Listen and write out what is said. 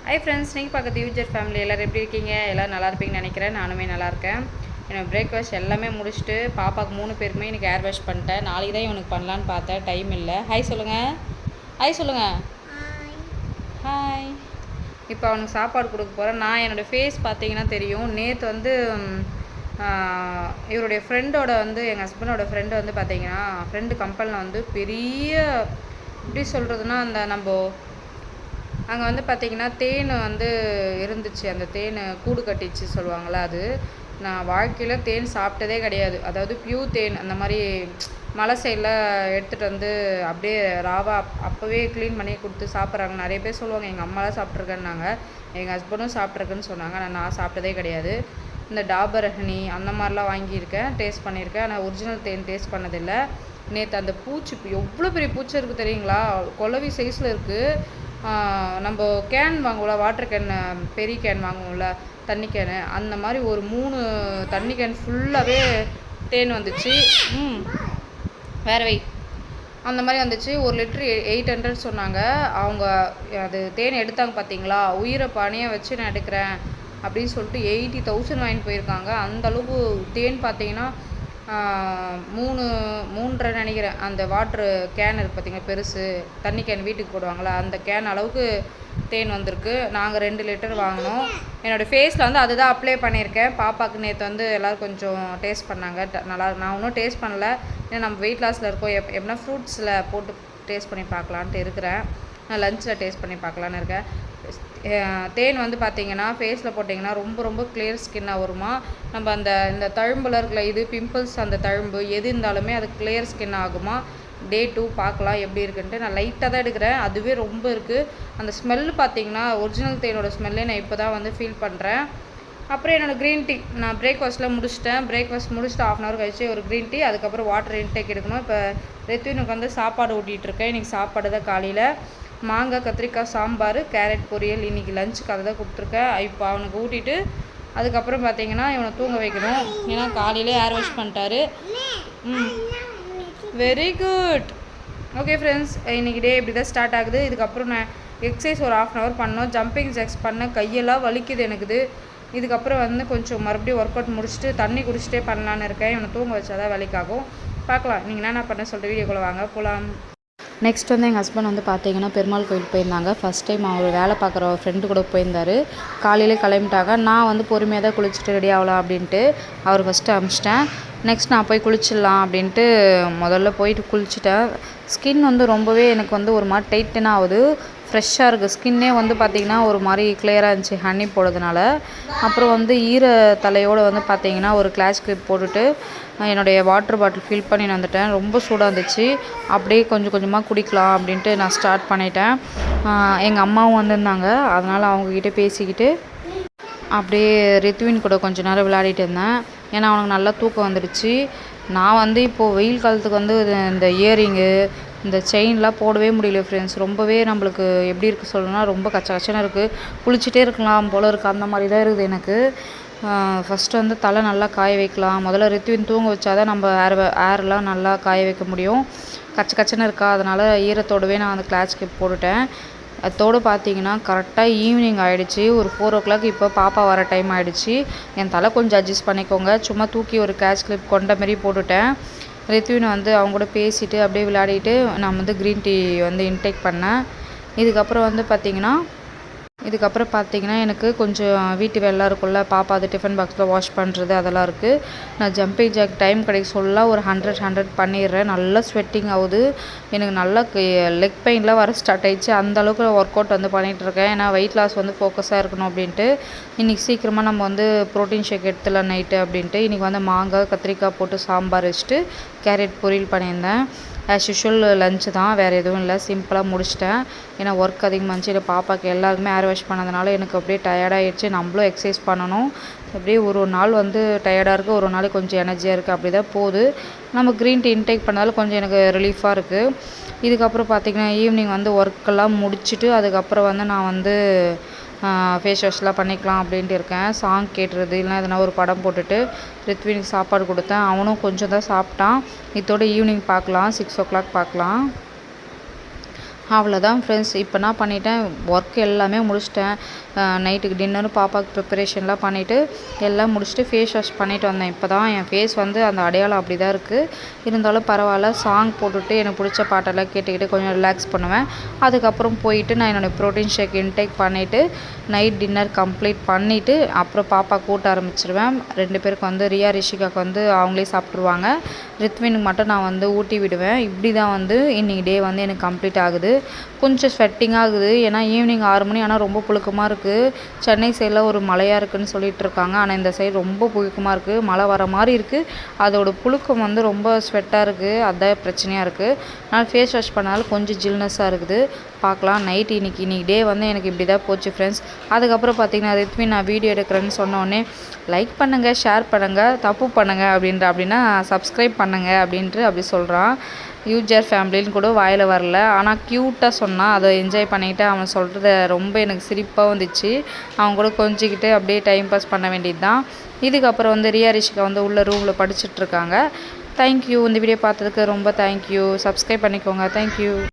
Hi friends, நீங்கள் பார்க்குறது user family. எல்லோரும் எப்படி இருக்கீங்க? எல்லோரும் நல்லா இருப்பீங்கன்னு நினைக்கிறேன். நானுமே நல்லாயிருக்கேன். என்னோடய பிரேக்ஃபாஸ்ட் எல்லாமே முடிச்சுட்டு பாப்பாவுக்கு 3 பேருக்குமே இன்றைக்கி ஏர் வாஷ் பண்ணிட்டேன். நாளைக்கு தான் இவனுக்கு பண்ணலான்னு பார்த்தேன், டைம் இல்லை. ஹாய் சொல்லுங்கள், ஹாய் சொல்லுங்கள், ஹாய். இப்போ அவனுக்கு சாப்பாடு கொடுக்க போகிறேன். நான் என்னோடய ஃபேஸ் பார்த்தீங்கன்னா தெரியும். நேற்று வந்து இவருடைய ஃப்ரெண்டோட வந்து எங்கள் ஹஸ்பண்டோட ஃப்ரெண்டு வந்து பார்த்தீங்கன்னா ஃப்ரெண்டு கம்பெனியில் வந்து பெரிய எப்படி சொல்கிறதுனா அந்த நம்ம அங்கே வந்து பார்த்திங்கன்னா தேன் வந்து இருந்துச்சு. அந்த தேன் கூடு கட்டிச்சு சொல்லுவாங்களே, அது நான் வாழ்க்கையில் தேன் சாப்பிட்டதே கிடையாது. அதாவது பியூர் தேன் அந்த மாதிரி மலை சைடில் எடுத்துகிட்டு வந்து அப்படியே ராவா அப்போவே க்ளீன் பண்ணி கொடுத்து சாப்பிட்றாங்க. நிறைய பேர் சொல்லுவாங்க, எங்கள் அம்மாலாம் சாப்பிட்ருக்கேன்னாங்க, எங்கள் ஹஸ்பண்டும் சாப்பிட்ருக்குன்னு சொன்னாங்க. நான் சாப்பிட்டதே கிடையாது. இந்த டாபர் ஹனி அந்த மாதிரிலாம் வாங்கியிருக்கேன், டேஸ்ட் பண்ணியிருக்கேன். ஆனால் ஒரிஜினல் தேன் டேஸ்ட் பண்ணதில்லை. நேற்று அந்த பூச்சி எவ்வளோ பெரிய பூச்சி இருக்குது தெரியுங்களா? குளவி சைஸில் இருக்குது. நம்ம கேன் வாங்குவோம்ல, வாட்டர் கேன், பெரிய கேன் வாங்குவோம்ல, தண்ணி கேனு, அந்த மாதிரி ஒரு 3 தண்ணி கேன் ஃபுல்லாகவே தேன் வந்துச்சு. வேறு வை அந்த மாதிரி வந்துச்சு. 1 லிட்ரு 800 சொன்னாங்க அவங்க. அது தேன் எடுத்தாங்க பார்த்தீங்களா, உயிரை பணியை வச்சு நான் எடுக்கிறேன் அப்படின்னு சொல்லிட்டு 80,000 வாங்கிட்டு போயிருக்காங்க. அந்தளவுக்கு தேன் பார்த்தீங்கன்னா 3.5 நினைக்கிறேன். அந்த வாட்ரு கேன் இருக்குது பார்த்திங்கன்னா, பெருசு தண்ணி கேன் வீட்டுக்கு போடுவாங்களா, அந்த கேன் அளவுக்கு தேன் வந்திருக்கு. நாங்கள் 2 லிட்டர் வாங்கினோம். என்னோடய ஃபேஸில் வந்து அதுதான் அப்ளை பண்ணியிருக்கேன். பாப்பாவுக்கு நேற்று வந்து எல்லோரும் கொஞ்சம் டேஸ்ட் பண்ணாங்க, நல்லா. நான் ஒன்றும் டேஸ்ட் பண்ணல, ஏன்னா நம்ம வெயிட் லாஸில் இருக்கோம். எப்படின்னா ஃப்ரூட்ஸில் போட்டு டேஸ்ட் பண்ணி பார்க்கலான்ட்டு இருக்கிறேன். நான் லஞ்சில் டேஸ்ட் பண்ணி பார்க்கலான்னு இருக்கேன். தேன் வந்து பார்த்திங்கன்னா ஃபேஸில் போட்டிங்கன்னா ரொம்ப ரொம்ப கிளியர் ஸ்கின்னாக வருமா. நம்ம இந்த தழும்பில் இருக்கிற இது பிம்பிள்ஸ், அந்த தழும்பு எது இருந்தாலுமே அது கிளியர் ஸ்கின் ஆகுமா. டே 2 பார்க்கலாம் எப்படி இருக்குன்ட்டு. நான் லைட்டாக தான் எடுக்கிறேன், அதுவே ரொம்ப இருக்குது. அந்த ஸ்மெல்லு பார்த்திங்கன்னா ஒரிஜினல் தேனோட ஸ்மெல்லே நான் இப்போ தான் வந்து ஃபீல் பண்ணுறேன். அப்புறம் என்னோடய க்ரீன் டீ நான் பிரேக்ஃபாஸ்ட்டில் முடிச்சிட்டேன். பிரேக்ஃபாஸ்ட் முடிச்சுட்டு 1/2 hour கழிச்சு ஒரு க்ரீன் டீ, அதுக்கப்புறம் வாட்டர் இன்டேக் எடுக்கணும். இப்போ ரெத்துவினுக்கு வந்து சாப்பாடு ஊட்டிகிட்ருக்கேன். இன்றைக்கி சாப்பாடு தான் காலையில் மாங்காய் கத்திரிக்காய் சாம்பார், கேரட் பொரியல். இன்றைக்கி லஞ்சுக்கு அதை தான் கொடுத்துருக்கேன். இப்போ அவனுக்கு ஊட்டிட்டு அதுக்கப்புறம் பார்த்தீங்கன்னா இவனை தூங்க வைக்கணும். ஏன்னா காலையிலே ஏர் வாஷ் பண்ணிட்டாரு. Very good. ஓகே ஃப்ரெண்ட்ஸ், இன்றைக்கி டே இப்படி தான் ஸ்டார்ட் ஆகுது. இதுக்கப்புறம் நான் எக்ஸசைஸ் ஒரு 1/2 hour பண்ணோம். ஜம்பிங் ஜாக்ஸ் பண்ண கையெல்லாம் வலிக்குது எனக்கு. இதுக்கப்புறம் வந்து கொஞ்சம் மறுபடியும் ஒர்க் அவுட் முடிச்சுட்டு தண்ணி குடிச்சிட்டே பண்ணலான்னு இருக்கேன். இவனை தூங்க வச்சா தான் வேலைக்காகும். பார்க்கலாம் நீங்கள் என்ன பண்ண சொல்லிட்டு வீடியோக்குள்ளே வாங்க போகலாம். நெக்ஸ்ட் வந்து எங்கள் ஹஸ்பண்ட் வந்து பார்த்தீங்கன்னா பெருமாள் கோயில் போயிருந்தாங்க. ஃபஸ்ட் டைம் அவர் வேலை பார்க்குற ஃப்ரெண்டு கூட போயிருந்தார். காலையிலே கிளம்பிட்டாங்க. நான் வந்து பொறுமையாக தான் குளிச்சுட்டு ரெடி ஆகலாம் அப்படின்ட்டு அவர் ஃபஸ்ட்டு அனுப்பிச்சிட்டேன். நெக்ஸ்ட் நான் போய் குளிச்சிடலாம் அப்படின்ட்டு முதல்ல போயிட்டு குளிச்சுட்டேன். ஸ்கின் வந்து ரொம்பவே எனக்கு வந்து ஒரு மாதிரி டைட்டனாக ஆகுது, ஃப்ரெஷ்ஷாக இருக்குது. ஸ்கின்னே வந்து பார்த்திங்கன்னா ஒரு மாதிரி கிளியராக இருந்துச்சு ஹனி போடுறதுனால. அப்புறம் வந்து ஈர தலையோடு வந்து பார்த்திங்கன்னா ஒரு கிளாஸ் கிளிப் போட்டுட்டு என்னுடைய வாட்டர் பாட்டில் ஃபில் பண்ணி வந்துட்டேன். ரொம்ப சூடாக இருந்துச்சு. அப்படியே கொஞ்சம் கொஞ்சமாக குடிக்கலாம் அப்படின்ட்டு நான் ஸ்டார்ட் பண்ணிட்டேன். எங்கள் அம்மாவும் வந்திருந்தாங்க, அதனால் அவங்கக்கிட்ட பேசிக்கிட்டு அப்படியே ரித்வின் கூட கொஞ்சம் நேரம் விளையாடிட்டு இருந்தேன். ஏன்னா அவனுக்கு நல்லா தூக்கம் வந்துடுச்சு. நான் வந்து இப்போது வெயில் காலத்துக்கு வந்து இந்த இயரிங்கு, இந்த செயின்லாம் போடவே முடியல ஃப்ரெண்ட்ஸ். ரொம்பவே நம்மளுக்கு எப்படி இருக்குது சொல்லணும்னா ரொம்ப கச்சன்னு இருக்குது. குளிச்சுட்டே இருக்கலாம் போல் இருக்குது, அந்த மாதிரி தான் இருக்குது எனக்கு. ஃபஸ்ட்டு வந்து தலை நல்லா காய வைக்கலாம். முதல்ல ரித்வின் தூங்க வச்சா தான் நம்ம ஏர்லாம் நல்லா காய வைக்க முடியும். கச்சன்னு இருக்கா, அதனால் ஈரத்தோடவே நான் அந்த கிளாஸ் கிளிப் போட்டுட்டேன். அதோடு பார்த்தீங்கன்னா கரெக்டாக ஈவினிங் ஆகிடுச்சி. ஒரு 4 o'clock. இப்போ பாப்பா வர டைம் ஆகிடுச்சி. என் தலை கொஞ்சம் அட்ஜஸ்ட் பண்ணிக்கோங்க. சும்மா தூக்கி ஒரு கேஷ் கிளிப் கொண்ட மாரி போட்டுட்டேன். ரித்வின் வந்து அவங்க கூட பேசிவிட்டு அப்படியே விளையாடிட்டு நான் வந்து க்ரீன் டீ வந்து இன்டேக் பண்ணேன். இதுக்கப்புறம் எனக்கு கொஞ்சம் வீட்டு வேலைலாம் இருக்குல்ல, பாப்பா அது டிஃபன் பாக்ஸில் வாஷ் பண்ணுறது அதெல்லாம் இருக்குது. நான் ஜம்பிங் ஜாக் டைம் கிடைக்க சொல்ல ஒரு 100 பண்ணிடுறேன். நல்லா ஸ்வெட்டிங் ஆகுது. எனக்கு நல்லா லெக் பெயின்லாம் வர ஸ்டார்ட் ஆகிடுச்சு. அந்தளவுக்கு ஒர்க் அவுட் வந்து பண்ணிகிட்ருக்கேன். ஏன்னா வெயிட் லாஸ் வந்து ஃபோக்கஸாக இருக்கணும் அப்படின்ட்டு. இன்றைக்கி சீக்கிரமாக நம்ம வந்து ப்ரோட்டீன் ஷேக் எடுத்துலாம் நைட்டு அப்படின்ட்டு. இன்றைக்கி வந்து மாங்காய் கத்திரிக்காய் போட்டு சாம்பார் வச்சுட்டு கேரட் பொரியல் பண்ணியிருந்தேன். ஆஸ் யூஷுவல் லஞ்சு தான், வேறு எதுவும் இல்லை. சிம்பிளாக முடிச்சிட்டேன். ஏன்னா ஒர்க் அதிகமாக இருந்துச்சு. இல்லை பாப்பாவுக்கு எல்லாருக்குமே ஏர் வாஷ் பண்ணதுனால எனக்கு அப்படியே டயர்டாகிடுச்சு. நம்மளும் எக்ஸசைஸ் பண்ணணும். அப்படியே ஒரு நாள் வந்து டயர்டாக இருக்குது, ஒரு நாள் கொஞ்சம் எனர்ஜியாக இருக்குது, அப்படி தான் போகுது. நம்ம க்ரீன் டீ இன்டேக் பண்ணதால் கொஞ்சம் எனக்கு ரிலீஃபாக இருக்குது. இதுக்கப்புறம் பார்த்திங்கன்னா ஈவினிங் வந்து ஒர்க்கெல்லாம் முடிச்சுட்டு அதுக்கப்புறம் வந்து நான் வந்து ஃபேஸ் வாஷ்லாம் பண்ணிக்கலாம் அப்படின்ட்டு இருக்கேன். சாங் கேட்டுறது இல்லைனா எதனா ஒரு படம் போட்டுட்டு ரித்வினுக்கு சாப்பாடு கொடுத்தேன். அவனும் கொஞ்சம் தான் சாப்பிட்டான். இதோட ஈவினிங் பார்க்கலாம், 6 o'clock பார்க்கலாம். அவ்வளோதான் ஃப்ரெண்ட்ஸ். இப்போ நான் பண்ணிட்டேன், ஒர்க் எல்லாமே முடிச்சிட்டேன். நைட்டுக்கு டின்னரும் பாப்பாவுக்கு ப்ரிப்பரேஷன்லாம் பண்ணிவிட்டு எல்லாம் முடிச்சுட்டு ஃபேஸ் வாஷ் பண்ணிவிட்டு வந்தேன். இப்போ தான் என் ஃபேஸ் வந்து அந்த அடையாளம் அப்படி தான் இருக்குது. இருந்தாலும் பரவாயில்ல, சாங் போட்டுவிட்டு எனக்கு பிடிச்ச பாட்டெல்லாம் கேட்டுக்கிட்டு கொஞ்சம் ரிலாக்ஸ் பண்ணுவேன். அதுக்கப்புறம் போயிட்டு நான் என்னோடய ப்ரோட்டீன் ஷேக் இன்டேக் பண்ணிவிட்டு நைட் டின்னர் கம்ப்ளீட் பண்ணிவிட்டு அப்புறம் பாப்பா கூட்ட ஆரம்பிச்சிருவேன். 2 பேருக்கு வந்து ரியா ரிஷிகாவுக்கு வந்து அவங்களே சாப்பிட்ருவாங்க. ரித்வினுக்கு மட்டும் நான் வந்து ஊட்டி விடுவேன். இப்படி தான் வந்து இன்றைக்கி டே வந்து எனக்கு கம்ப்ளீட் ஆகுது. கொஞ்சம் ஸ்வெட்டிங் ஆகுது. ஏன்னா ஈவினிங் 6 மணி ஆனால் ரொம்ப புழுக்கமாக இருக்குது. சென்னை சைடில் ஒரு மழையாக இருக்குதுன்னு சொல்லிட்டு இருக்காங்க. ஆனால் இந்த சைடு ரொம்ப புழுக்கமாக இருக்குது. மழை வர மாதிரி இருக்குது. அதோட புழுக்கம் வந்து ரொம்ப ஸ்வெட்டாக இருக்குது. அதுதான் பிரச்சனையாக இருக்குது. அதனால் ஃபேஸ் வாஷ் பண்ணாலும் கொஞ்சம் ஜில்னஸாக இருக்குது. பார்க்கலாம் நைட் இன்னைக்கு டே வந்து எனக்கு இப்படி தான் போச்சு ஃப்ரெண்ட்ஸ். அதுக்கப்புறம் பார்த்தீங்கன்னா ரித்வின் நான் வீடியோ எடுக்கிறேன்னு சொன்னோடனே லைக் பண்ணுங்கள், ஷேர் பண்ணுங்கள், தப்பு பண்ணுங்கள் அப்படின்னா சப்ஸ்கிரைப் பண்ணுங்கள் அப்படின்ட்டு அப்படி சொல்கிறான். யூஜர் ஃபேமிலின்னு கூட வாயில் வரல. ஆனால் க்யூட்டாக சொன்னான். அதை என்ஜாய் பண்ணிக்கிட்டு அவன் சொல்கிறத ரொம்ப எனக்கு சிரிப்பாக வந்துச்சு. அவன் கூட கொஞ்சிக்கிட்டு அப்படியே டைம் பாஸ் பண்ண வேண்டியது தான். இதுக்கப்புறம் வந்து ரியா ரிஷிகா வந்து உள்ள ரூமில் படிச்சுட்ருக்காங்க. தேங்க்யூ. இந்த வீடியோ பார்த்ததுக்கு ரொம்ப தேங்க்யூ. சப்ஸ்கிரைப் பண்ணிக்கோங்க. தேங்க்யூ.